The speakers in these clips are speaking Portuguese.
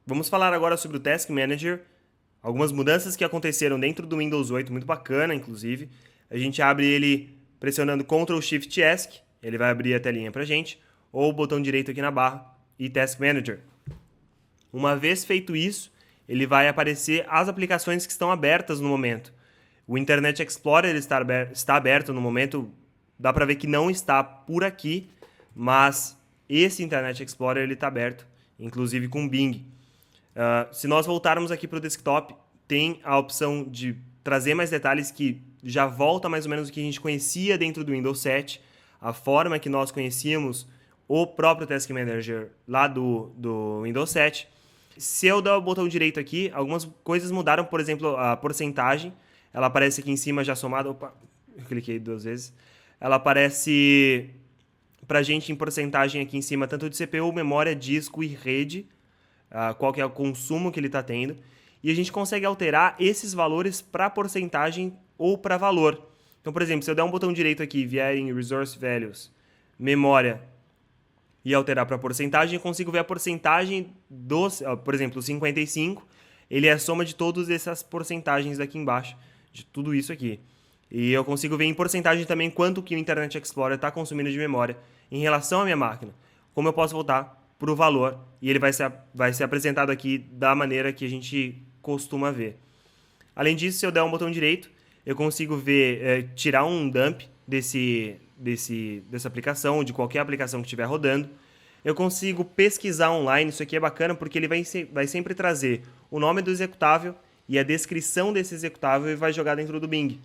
Vamos falar agora sobre o Task Manager, algumas mudanças que aconteceram dentro do Windows 8, muito bacana, inclusive. A gente abre ele pressionando Ctrl Shift ESC, ele vai abrir a telinha pra gente, ou o botão direito aqui na barra e Task Manager. Uma vez feito isso, ele vai aparecer as aplicações que estão abertas no momento. O Internet Explorer está aberto no momento, dá para ver que não está por aqui, mas esse Internet Explorer está aberto, inclusive com Bing. Se nós voltarmos aqui para o desktop, tem a opção de trazer mais detalhes que já volta mais ou menos o que a gente conhecia dentro do Windows 7, a forma que nós conhecíamos o próprio Task Manager lá do Windows 7. Se eu der o botão direito aqui, algumas coisas mudaram, por exemplo, a porcentagem, ela aparece aqui em cima já somada, opa, eu cliquei 2 vezes, ela aparece pra gente em porcentagem aqui em cima, tanto de CPU, memória, disco e rede, qual que é o consumo que ele está tendo, e a gente consegue alterar esses valores para porcentagem ou para valor. Então, por exemplo, se eu der um botão direito aqui, vier em Resource Values, memória, e alterar para porcentagem, eu consigo ver a porcentagem dos, por exemplo, 55, ele é a soma de todas essas porcentagens aqui embaixo, de tudo isso aqui. E eu consigo ver em porcentagem também quanto que o Internet Explorer está consumindo de memória em relação à minha máquina. Como eu posso voltar para o valor e ele vai ser apresentado aqui da maneira que a gente costuma ver. Além disso, se eu der um botão direito, eu consigo ver, tirar um dump dessa aplicação, ou de qualquer aplicação que estiver rodando. Eu consigo pesquisar online, isso aqui é bacana porque ele vai sempre trazer o nome do executável e a descrição desse executável e vai jogar dentro do Bing.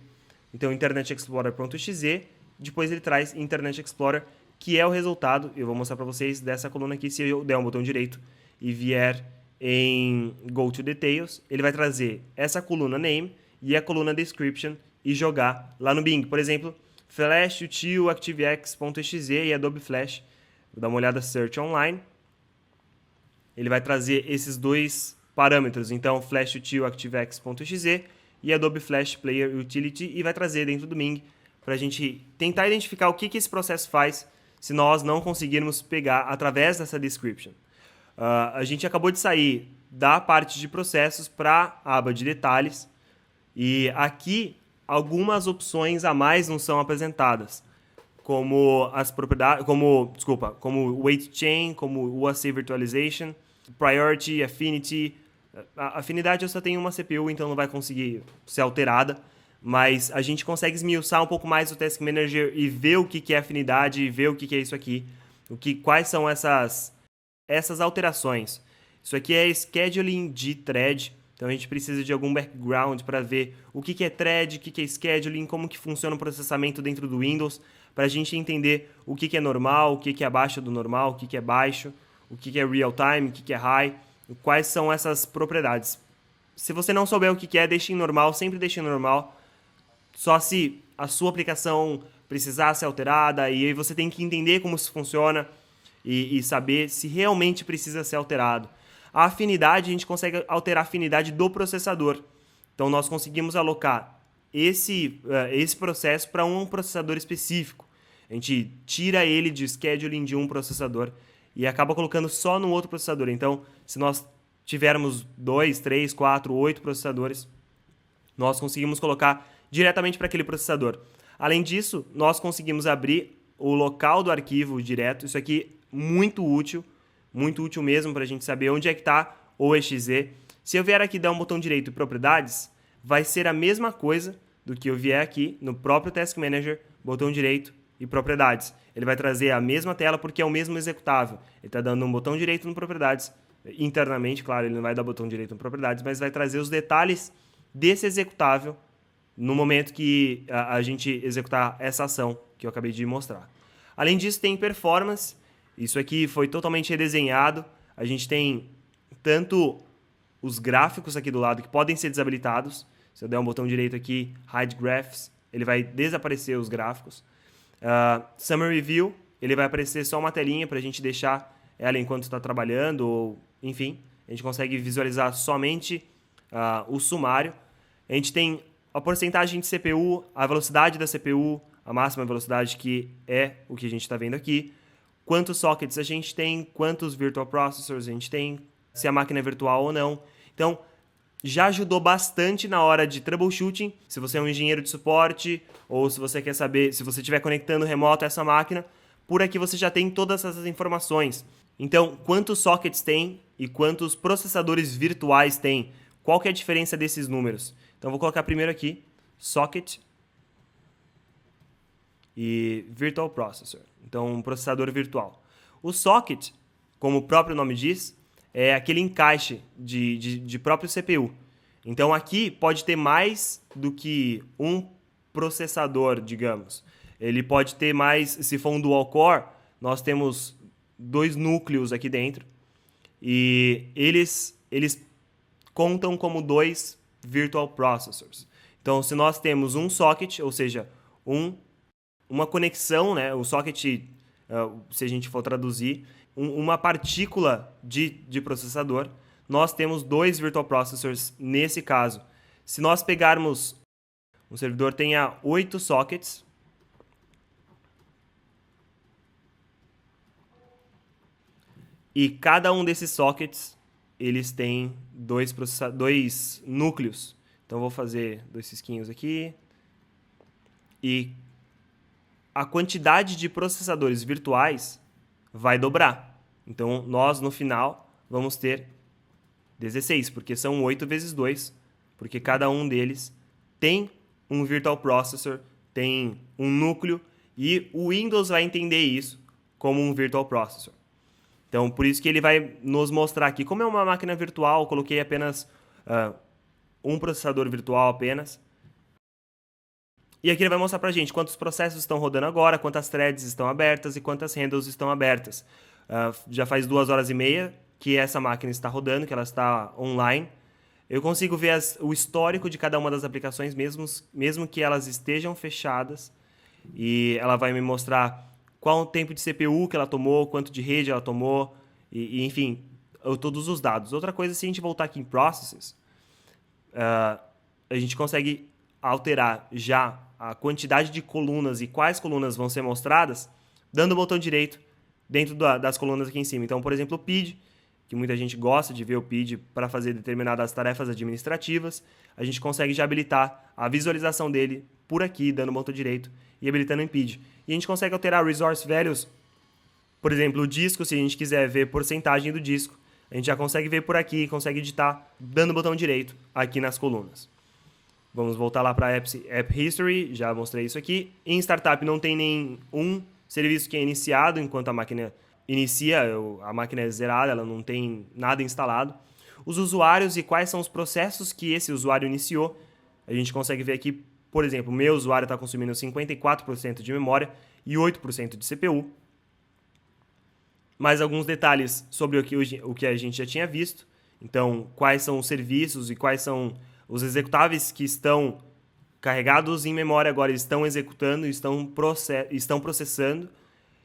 Então, Internet Explorer.exe, depois ele traz Internet Explorer, que é o resultado, eu vou mostrar para vocês dessa coluna aqui, se eu der um botão direito e vier em Go to Details, ele vai trazer essa coluna Name e a coluna Description e jogar lá no Bing. Por exemplo, Flash Util ActiveX.exe e Adobe Flash. Vou dar uma olhada Search Online. Ele vai trazer esses dois parâmetros, então Flash Util ActiveX.exe e Adobe Flash Player Utility, e vai trazer dentro do Bing para a gente tentar identificar o que esse processo faz se nós não conseguirmos pegar através dessa description. A gente acabou de sair da parte de processos para a aba de detalhes e aqui algumas opções a mais não são apresentadas, como as propriedades, como Weight Chain, como o UAC Virtualization, Priority, Affinity. A afinidade eu só tenho uma CPU, então não vai conseguir ser alterada, mas a gente consegue esmiuçar um pouco mais o Task Manager e ver o que é afinidade e ver o que é isso aqui, quais são essas alterações. Isso aqui é scheduling de thread, então a gente precisa de algum background para ver o que é thread, o que é scheduling, como que funciona o processamento dentro do Windows, para a gente entender o que é normal, o que é abaixo do normal, o que é baixo, o que é real time, o que é high, quais são essas propriedades. Se você não souber o que é, deixe em normal, sempre deixe em normal, só se a sua aplicação precisar ser alterada, e aí você tem que entender como isso funciona e saber se realmente precisa ser alterado. A afinidade, a gente consegue alterar a afinidade do processador. Então, nós conseguimos alocar esse processo para um processador específico. A gente tira ele de scheduling de um processador e acaba colocando só no outro processador. Então, se nós tivermos 2, 3, 4, 8 processadores, nós conseguimos colocar diretamente para aquele processador. Além disso, nós conseguimos abrir o local do arquivo direto. Isso aqui é muito útil mesmo para a gente saber onde é que está o exe. Se eu vier aqui dar um botão direito em propriedades, vai ser a mesma coisa do que eu vier aqui no próprio Task Manager, botão direito e propriedades. Ele vai trazer a mesma tela porque é o mesmo executável. Ele está dando um botão direito no propriedades, internamente, claro, ele não vai dar botão direito no propriedades, mas vai trazer os detalhes desse executável no momento que a gente executar essa ação que eu acabei de mostrar. Além disso, tem performance. Isso aqui foi totalmente redesenhado. A gente tem tanto os gráficos aqui do lado que podem ser desabilitados. Se eu der um botão direito aqui, Hide Graphs, ele vai desaparecer os gráficos. Summary View, ele vai aparecer só uma telinha para a gente deixar ela enquanto está trabalhando, ou enfim, a gente consegue visualizar somente o sumário. A gente tem a porcentagem de CPU, a velocidade da CPU, a máxima velocidade, que é o que a gente está vendo aqui, quantos sockets a gente tem, quantos virtual processors a gente tem, se a máquina é virtual ou não. Então, já ajudou bastante na hora de troubleshooting. Se você é um engenheiro de suporte ou se você quer saber, se você estiver conectando remoto essa máquina, por aqui você já tem todas essas informações. Então, quantos sockets tem e quantos processadores virtuais tem? Qual que é a diferença desses números? Então, vou colocar primeiro aqui, socket e virtual processor. Então, um processador virtual. O socket, como o próprio nome diz, é aquele encaixe de próprio CPU. Então, aqui pode ter mais do que um processador, digamos. Ele pode ter mais, se for um dual core, nós temos 2 núcleos aqui dentro. E eles contam como 2 virtual processors. Então, se nós temos um socket, ou seja, uma conexão, né? O socket, se a gente for traduzir, uma partícula de processador, nós temos 2 virtual processors nesse caso. Se nós pegarmos um servidor tenha 8 sockets, e cada um desses sockets, eles têm 2 núcleos. Então, vou fazer 2 cisquinhos aqui. E a quantidade de processadores virtuais vai dobrar. Então, nós, no final, vamos ter 16, porque são 8 vezes 2, porque cada um deles tem um virtual processor, tem um núcleo, e o Windows vai entender isso como um virtual processor. Então, por isso que ele vai nos mostrar aqui, como é uma máquina virtual, eu coloquei apenas um processador virtual apenas. E aqui ele vai mostrar pra gente quantos processos estão rodando agora, quantas threads estão abertas e quantas handles estão abertas. Já faz 2h30 que essa máquina está rodando, que ela está online. Eu consigo ver o histórico de cada uma das aplicações, mesmo que elas estejam fechadas. E ela vai me mostrar qual o tempo de CPU que ela tomou, quanto de rede ela tomou, e enfim, todos os dados. Outra coisa, se a gente voltar aqui em Processes, a gente consegue alterar já a quantidade de colunas e quais colunas vão ser mostradas, dando o botão direito dentro das colunas aqui em cima. Então, por exemplo, o PID, que muita gente gosta de ver o PID para fazer determinadas tarefas administrativas, a gente consegue já habilitar a visualização dele por aqui, dando o botão direito e habilitando em PID. E a gente consegue alterar Resource Values, por exemplo, o disco, se a gente quiser ver porcentagem do disco, a gente já consegue ver por aqui, consegue editar dando o botão direito aqui nas colunas. Vamos voltar lá para App History, já mostrei isso aqui. Em Startup não tem nenhum serviço que é iniciado enquanto a máquina inicia, a máquina é zerada, ela não tem nada instalado. Os usuários e quais são os processos que esse usuário iniciou, a gente consegue ver aqui, por exemplo, o meu usuário está consumindo 54% de memória e 8% de CPU. Mais alguns detalhes sobre o que a gente já tinha visto. Então, quais são os serviços e quais são os executáveis que estão carregados em memória agora, estão executando, estão processando.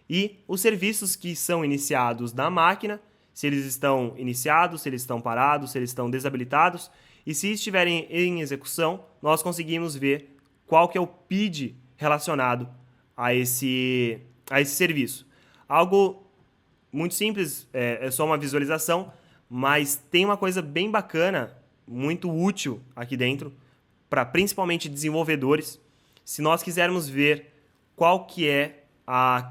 E os serviços que são iniciados na máquina, se eles estão iniciados, se eles estão parados, se eles estão desabilitados. E se estiverem em execução, nós conseguimos ver qual que é o PID relacionado a esse serviço. Algo muito simples, é só uma visualização, mas tem uma coisa bem bacana, muito útil aqui dentro, para principalmente desenvolvedores, se nós quisermos ver qual que é o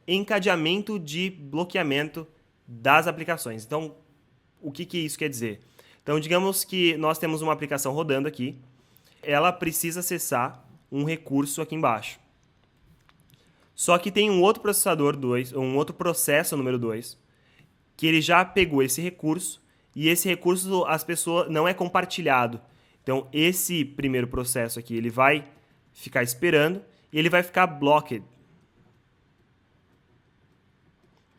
encadeamento de bloqueamento das aplicações. Então, o que isso quer dizer? Então, digamos que nós temos uma aplicação rodando aqui, ela precisa acessar um recurso aqui embaixo. Só que tem um outro processador 2, um outro processo número 2, que ele já pegou esse recurso, e esse recurso não é compartilhado. Então, esse primeiro processo aqui, ele vai ficar esperando, e ele vai ficar blocked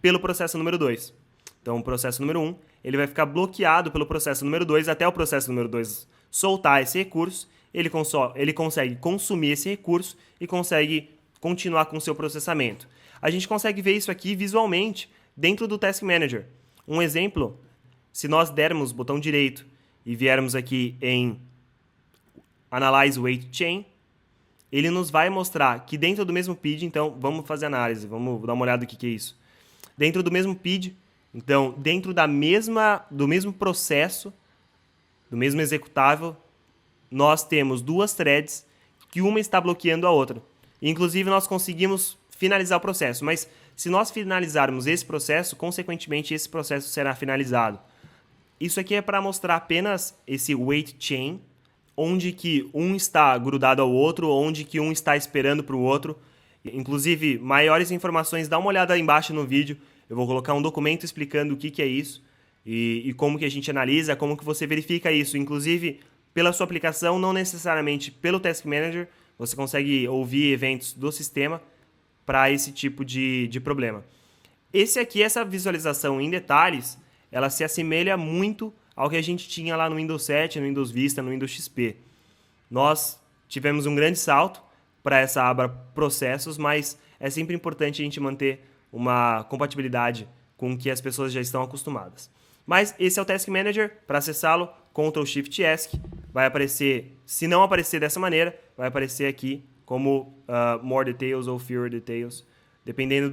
pelo processo número 2. Então, o processo número 1, ele vai ficar bloqueado pelo processo número 2, até o processo número 2 soltar esse recurso, ele consegue consumir esse recurso e consegue continuar com o seu processamento. A gente consegue ver isso aqui visualmente dentro do Task Manager. Um exemplo, se nós dermos o botão direito e viermos aqui em Analyze Wait Chain, ele nos vai mostrar que dentro do mesmo PID, então vamos fazer análise, vamos dar uma olhada no que é isso. Dentro do mesmo PID, Então, dentro do mesmo processo, do mesmo executável, nós temos duas threads que uma está bloqueando a outra. Inclusive, nós conseguimos finalizar o processo, mas se nós finalizarmos esse processo, consequentemente, esse processo será finalizado. Isso aqui é para mostrar apenas esse wait chain, onde que um está grudado ao outro, onde que um está esperando para o outro. Inclusive, maiores informações, dá uma olhada aí embaixo no vídeo. Eu vou colocar um documento explicando o que é isso e como que a gente analisa, como que você verifica isso. Inclusive, pela sua aplicação, não necessariamente pelo Task Manager, você consegue ouvir eventos do sistema para esse tipo de problema. Essa visualização em detalhes, ela se assemelha muito ao que a gente tinha lá no Windows 7, no Windows Vista, no Windows XP. Nós tivemos um grande salto para essa aba processos, mas é sempre importante a gente manter uma compatibilidade com o que as pessoas já estão acostumadas. Mas esse é o Task Manager. Para acessá-lo, Ctrl Shift ESC, vai aparecer, se não aparecer dessa maneira, vai aparecer aqui como More Details ou Fewer Details, dependendo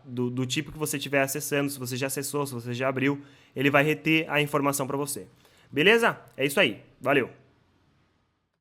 do tipo que você estiver acessando. Se você já acessou, se você já abriu, ele vai reter a informação para você. Beleza? É isso aí. Valeu!